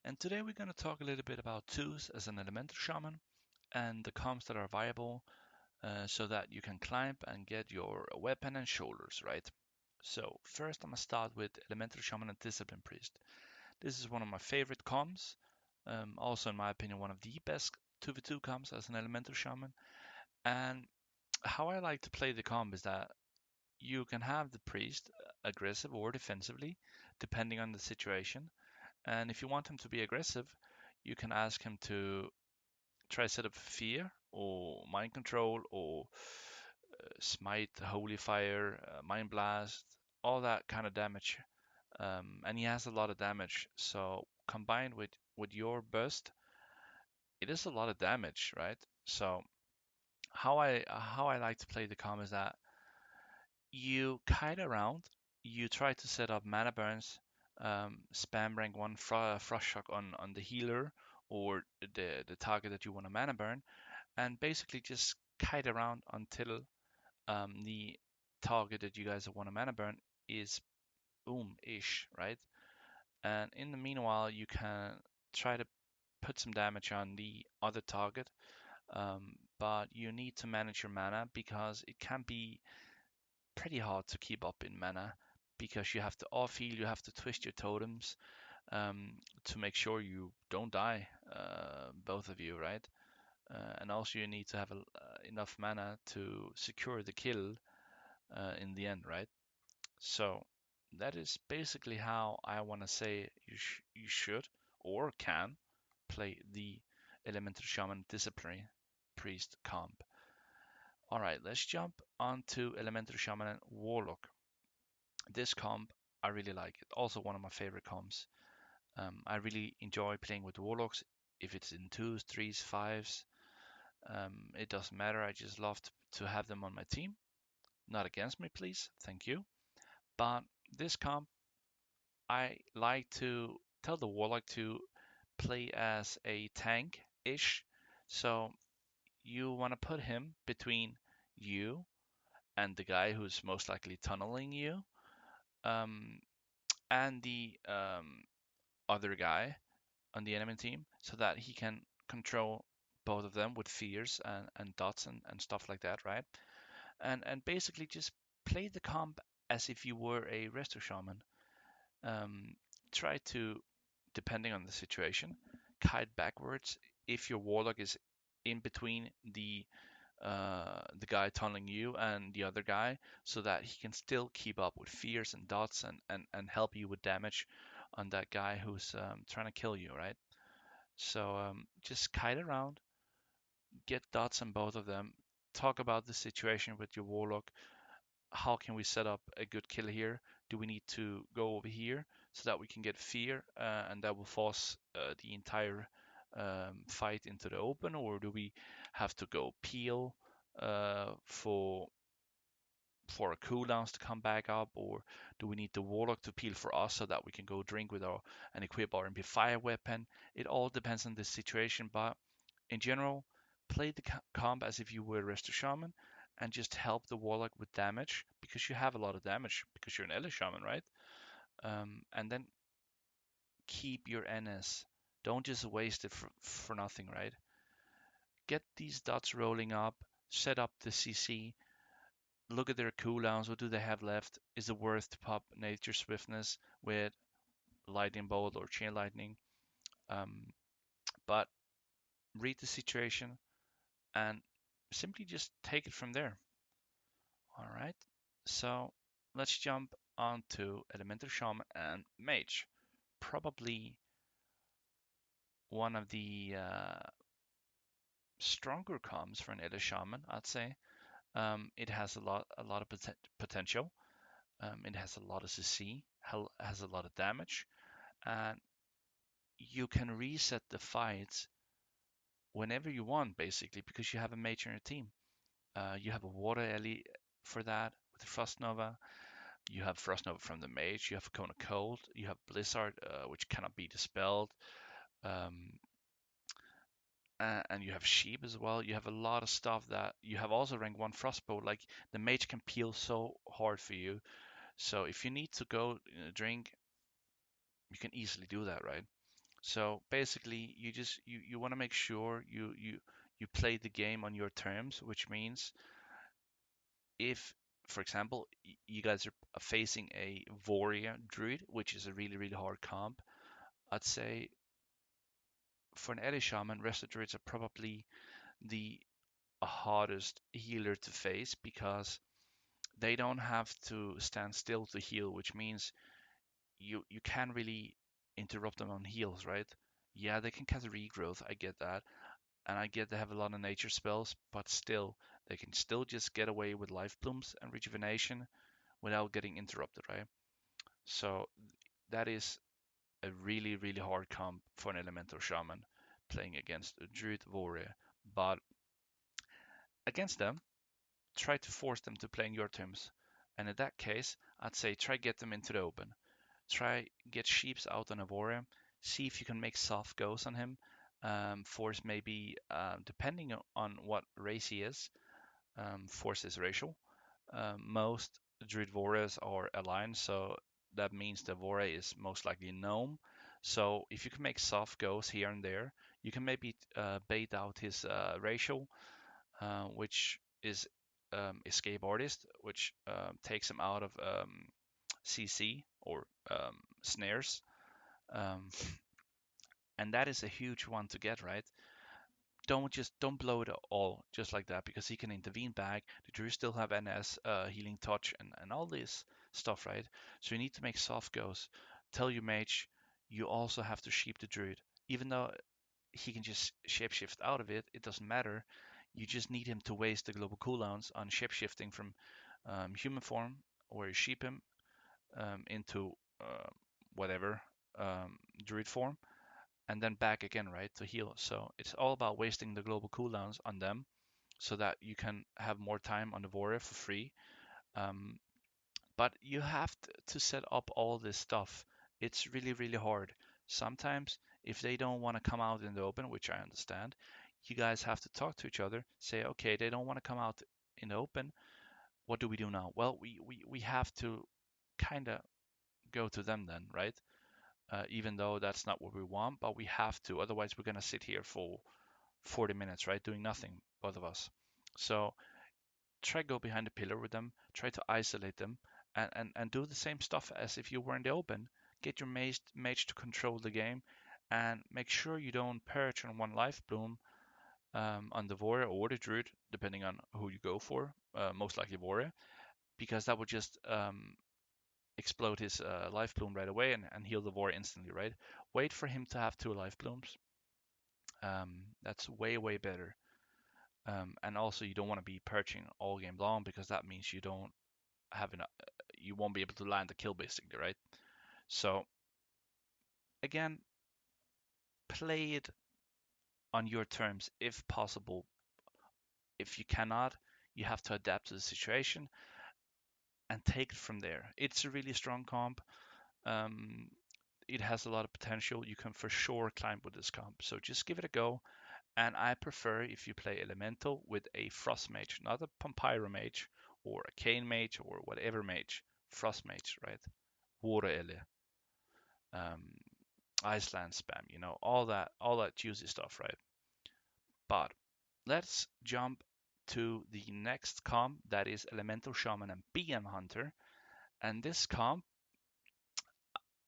and today we're going to talk a little bit about twos as an elemental shaman and the comps that are viable so that you can climb and get your weapon and shoulders, right? So first I'm going to start with elemental shaman and discipline priest. This is one of my favorite comps, also in my opinion one of the best 2v2 comps as an elemental shaman. And how I like to play the comp is that you can have the priest aggressive or defensively, depending on the situation. And if you want him to be aggressive, you can ask him to try set up fear or mind control or smite, holy fire, mind blast, all that kind of damage. And he has a lot of damage. So combined with your burst, it is a lot of damage, right? So how I like to play the comp is that you kite around, you try to set up mana burns, spam rank one frost shock on the healer or the target that you want to mana burn, and basically just kite around until the target that you guys want to mana burn is boom-ish, right? And in the meanwhile, you can try to put some damage on the other target, but you need to manage your mana because it can be pretty hard to keep up in mana because you have to off heal, you have to twist your totems to make sure you don't die, both of you, right? And also you need to have enough mana to secure the kill in the end, right? So that is basically how I want to say you should or can play the Elemental Shaman Disciplinary Priest comp. Alright, let's jump onto Elemental Shaman and Warlock. This comp, I really like it. Also one of my favorite comps. I really enjoy playing with Warlocks. If it's in 2s, 3s, 5s, it doesn't matter. I just love to have them on my team. Not against me, please. Thank you. But this comp, I like to tell the Warlock to play as a tank-ish. So you want to put him between you and the guy who's most likely tunneling you, um, and the other guy on the enemy team, so that he can control both of them with fears and dots and stuff like that, right? And basically just play the comp as if you were a Resto shaman. Um, Try to, depending on the situation, kite backwards if your warlock is in between the guy tunneling you and the other guy, so that he can still keep up with fears and dots and help you with damage on that guy who's trying to kill you, right? So just kite around, get dots on both of them, talk about the situation with your warlock. How can we set up a good kill here? Do we need to go over here so that we can get fear and that will force the entire fight into the open, or do we have to go peel for a cooldowns to come back up, or do we need the warlock to peel for us so that we can go drink with our and equip our MP fire weapon? It all depends on the situation, but in general, play the comp as if you were a Resto Shaman and just help the Warlock with damage because you have a lot of damage because you're an Ele Shaman, right? And then keep your NS. Don't just waste it for nothing, right? Get these dots rolling up, set up the CC, look at their cooldowns. What do they have left? Is it worth to pop Nature Swiftness with Lightning Bolt or Chain Lightning? But read the situation and simply just take it from there. All right, so let's jump onto Elemental Shaman and Mage. Probably one of the stronger comms for an Ele Shaman, I'd say. It has a lot of potential. It has a lot of CC, has a lot of damage, and you can reset the fights whenever you want, basically, because you have a mage in your team. You have a water Ele for that with the Frost Nova. You have Frost Nova from the Mage. You have Cone of Cold. You have Blizzard, which cannot be dispelled. Um, and you have Sheep as well. You have a lot of stuff that you have also rank 1 Frostbow. Like the Mage can peel so hard for you. So if you need to go drink, you can easily do that, right? So basically, you want to make sure you play the game on your terms, which means if, for example, you guys are facing a warrior druid, which is a really hard comp, I'd say for an Ele Shaman, Resto druids are probably the hardest healer to face because they don't have to stand still to heal, which means you can't really interrupt them on heals, right? Yeah, they can cast regrowth, I get that, and I get they have a lot of nature spells, but still, they can still just get away with life plumes and rejuvenation without getting interrupted, right? So that is a really hard comp for an elemental shaman playing against a druid warrior. But against them, try to force them to play in your terms. And in that case, I'd say try get them into the open. Try get sheeps out on a warrior. See if you can make soft goes on him. Force maybe, depending on what race he is, force is racial. Most druid warriors are aligned, so that means the warrior is most likely gnome. So if you can make soft goes here and there, you can maybe bait out his racial, which is escape artist, which takes him out of CC or snares, um, and that is a huge one to get right. Don't blow it all just like that because he can intervene back. The Druids still have NS, healing touch, and all this stuff, right? So you need to make soft goes. Tell your mage you also have to sheep the Druid, even though he can just shapeshift out of it. It doesn't matter. You just need him to waste the global cooldowns on shapeshifting from human form, where you sheep him into whatever druid form, and then back again, right, to heal. So it's all about wasting the global cooldowns on them so that you can have more time on the warrior for free. Um, but you have to set up all this stuff. It's really hard. Sometimes, if they don't want to come out in the open, which I understand, you guys have to talk to each other. Say, okay, they don't want to come out in the open. What do we do now? Well, we have to kind of go to them then, right? Even though that's not what we want, but we have to. Otherwise, we're going to sit here for 40 minutes, right? Doing nothing, both of us. So try go behind the pillar with them, try to isolate them, and do the same stuff as if you were in the open. Get your mage to control the game, and make sure you don't perch on one life bloom on the warrior or the druid, depending on who you go for. Most likely warrior, because that would just explode his life bloom right away and heal the warrior instantly, right? Wait for him to have two life blooms. That's way better. And also, you don't want to be perching all game long because that means you don't have enough. You won't be able to land the kill basically, right? So again, play it on your terms if possible. If you cannot, you have to adapt to the situation and take it from there. It's a really strong comp. Um, it has a lot of potential. You can for sure climb with this comp. So just give it a go. And I prefer if you play Elemental with a Frost Mage, not a Pampyro Mage or a Cane Mage or whatever Mage. Frost Mage, right? Water Ele, um, Iceland spam, all that juicy stuff, right? But let's jump to the next comp that is Elemental Shaman and BM Hunter. And this comp,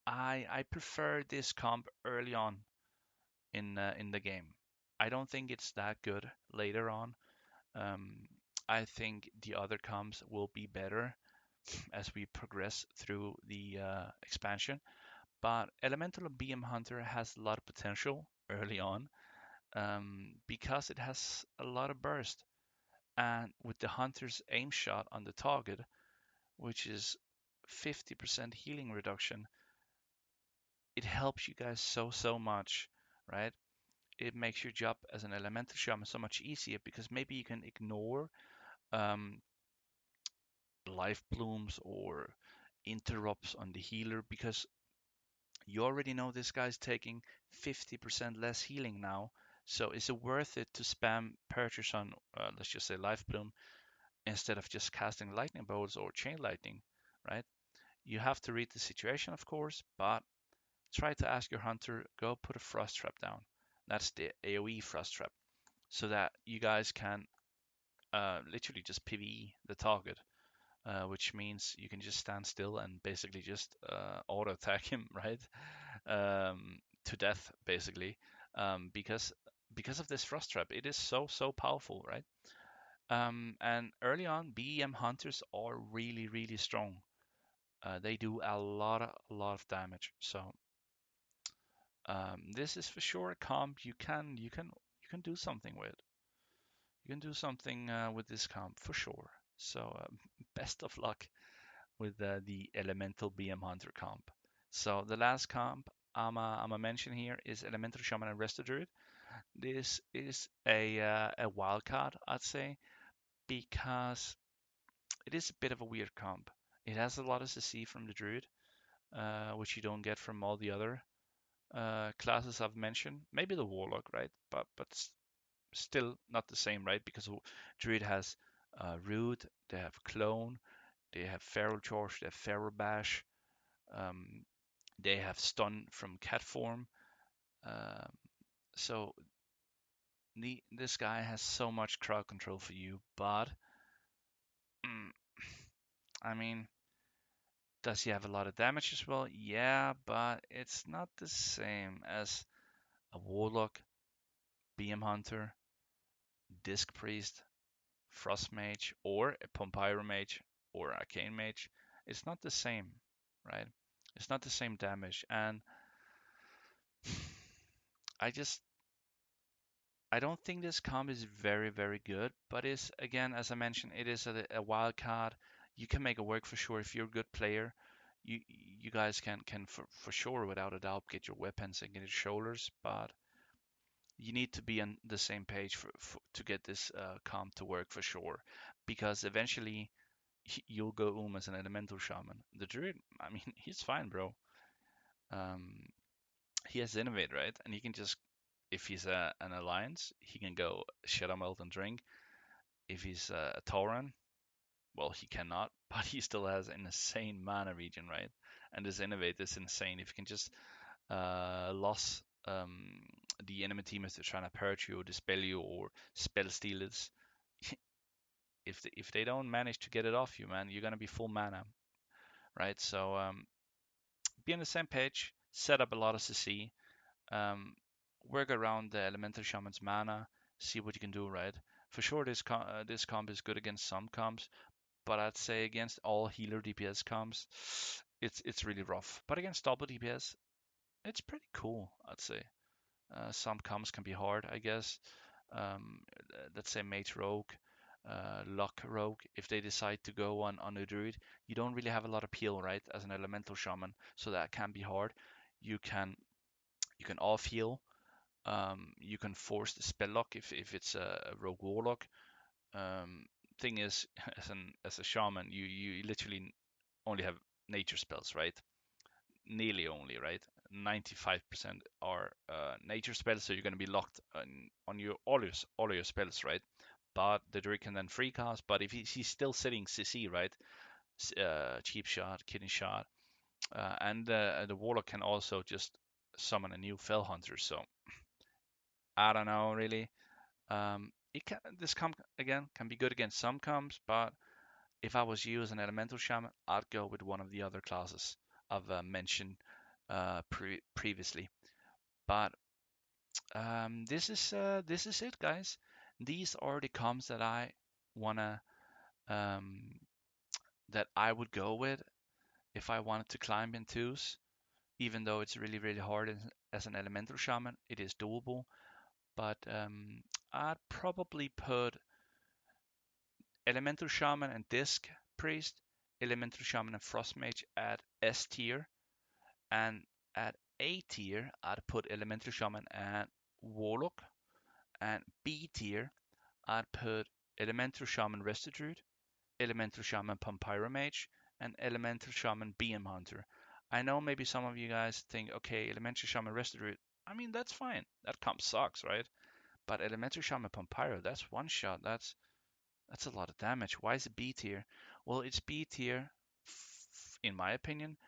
I prefer this comp early on in the game. I don't think it's that good later on. Um, I think the other comps will be better as we progress through the expansion. But Elemental and BM Hunter has a lot of potential early on because it has a lot of burst. And with the Hunter's aim shot on the target, which is 50% healing reduction, it helps you guys so much, right? It makes your job as an Elemental Shaman so much easier because maybe you can ignore um, life blooms or interrupts on the healer because you already know this guy's taking 50% less healing now. So is it worth it to spam purchase on, let's just say, life bloom instead of just casting lightning bolts or chain lightning, right? You have to read the situation, of course, but try to ask your hunter, go put a frost trap down. That's the AoE frost trap, so that you guys can literally just PvE the target, which means you can just stand still and basically just auto attack him, right? To death, basically, because of this frost trap. It is so powerful, right? And early on, BEM hunters are really strong. They do a lot of damage. So this is for sure a comp you can do something with. You can do something with this comp for sure. So best of luck with the Elemental BM Hunter comp. So the last comp I'm mention here is Elemental Shaman and Resto Druid. This is a wild card, I'd say, because it is a bit of a weird comp. It has a lot of CC from the Druid, which you don't get from all the other classes I've mentioned. Maybe the Warlock, right? But still not the same, right? Because Druid has Root, they have Clone, they have Feral Charge, they have Feral Bash, um, they have Stun from Cat form. Um, so this guy has so much crowd control for you, but mm, I mean, does he have a lot of damage as well? Yeah, but it's not the same as a Warlock, BM Hunter, Disc Priest, Frost Mage, or a Pompyro Mage, or Arcane Mage. It's not the same, right? It's not the same damage, and I just I don't think this comp is very good, but is again, as I mentioned, it is a wild card. You can make it work for sure if you're a good player. You guys can for sure, without a doubt, get your weapons and get your shoulders, but you need to be on the same page to get this comp to work for sure, because eventually you'll go as an elemental shaman. The druid, I mean, he's fine, bro. Um, he has innovate, right? And he can just, if he's an alliance, he can go Shadow Melt and drink. If he's a Tauren, well, he cannot, but he still has an insane mana region, right? And this innovate is insane. If you can just loss the enemy team if they're trying to purge you or dispel you or spell steal it, if they don't manage to get it off you, man, you're gonna be full mana, right? So be on the same page, set up a lot of CC, um, work around the Elemental Shaman's mana, see what you can do, right? For sure, this comp is good against some comps, but I'd say against all healer DPS comps, it's really rough. But against double DPS, it's pretty cool, I'd say. Some comps can be hard, I guess. Um, let's say Mage Rogue, Luck Rogue, if they decide to go on a Druid, you don't really have a lot of peel, right? As an Elemental Shaman, so that can be hard. You can off heal. You can force the spell lock if it's a Rogue Warlock. Um, thing is, as a shaman, you literally only have nature spells, right? Nearly only, right? 95% are nature spells, so you're going to be locked on your all your spells, right? But the druid can then free cast. But if he's still sitting CC, right? Cheap shot, kidney shot, and the warlock can also just summon a new fell hunter. So I don't know really. This comp again can be good against some comps, but if I was you as an elemental shaman, I'd go with one of the other classes I've mentioned previously. But this is it, guys. These are the comps that I wanna um, that I would go with if I wanted to climb in twos. Even though it's really hard as an elemental shaman, it is doable. But I'd probably put elemental shaman and disc priest, elemental shaman and frost mage at S tier, and at A tier I'd put elemental shaman and warlock, and B tier I'd put elemental shaman resto druid, elemental shaman Pompyro mage, and elemental shaman BM hunter. I know maybe some of you guys think, okay, elemental shaman resto druid, I mean that's fine. That comp sucks, right? But elemental shaman Pompyro, that's one shot. That's a lot of damage. Why is it B tier? Well, it's B tier, in my opinion,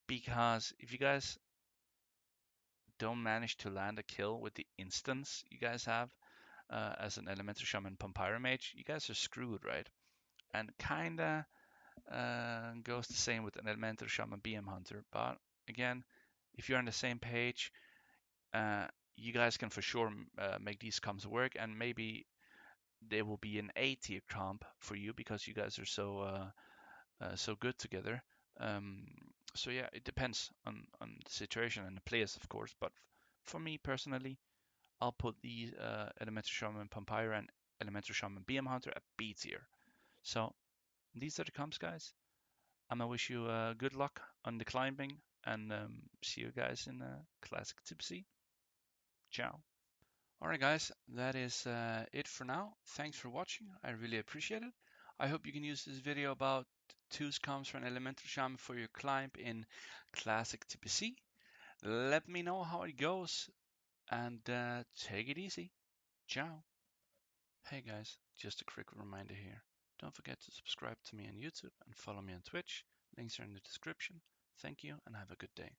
because if you guys don't manage to land a kill with the instance you guys have as an Elemental Shaman Vampire Mage, you guys are screwed, right? And kinda goes the same with an Elemental Shaman BM Hunter. But again, if you're on the same page, you guys can for sure make these comps work, and maybe they will be an A tier comp for you because you guys are so good together. So yeah, it depends on the situation and the players, of course. But for me personally, I'll put the Elemental Shaman Vampire and Elemental Shaman BM Hunter at B tier. So these are the comps, guys. I'm gonna wish you good luck on the climbing, and see you guys in Classic TBC. Ciao. Alright guys, that is it for now. Thanks for watching, I really appreciate it. I hope you can use this video about 2's comps for an Elemental Shaman for your climb in Classic TBC. Let me know how it goes, and take it easy. Ciao. Hey guys, just a quick reminder here. Don't forget to subscribe to me on YouTube and follow me on Twitch. Links are in the description. Thank you and have a good day.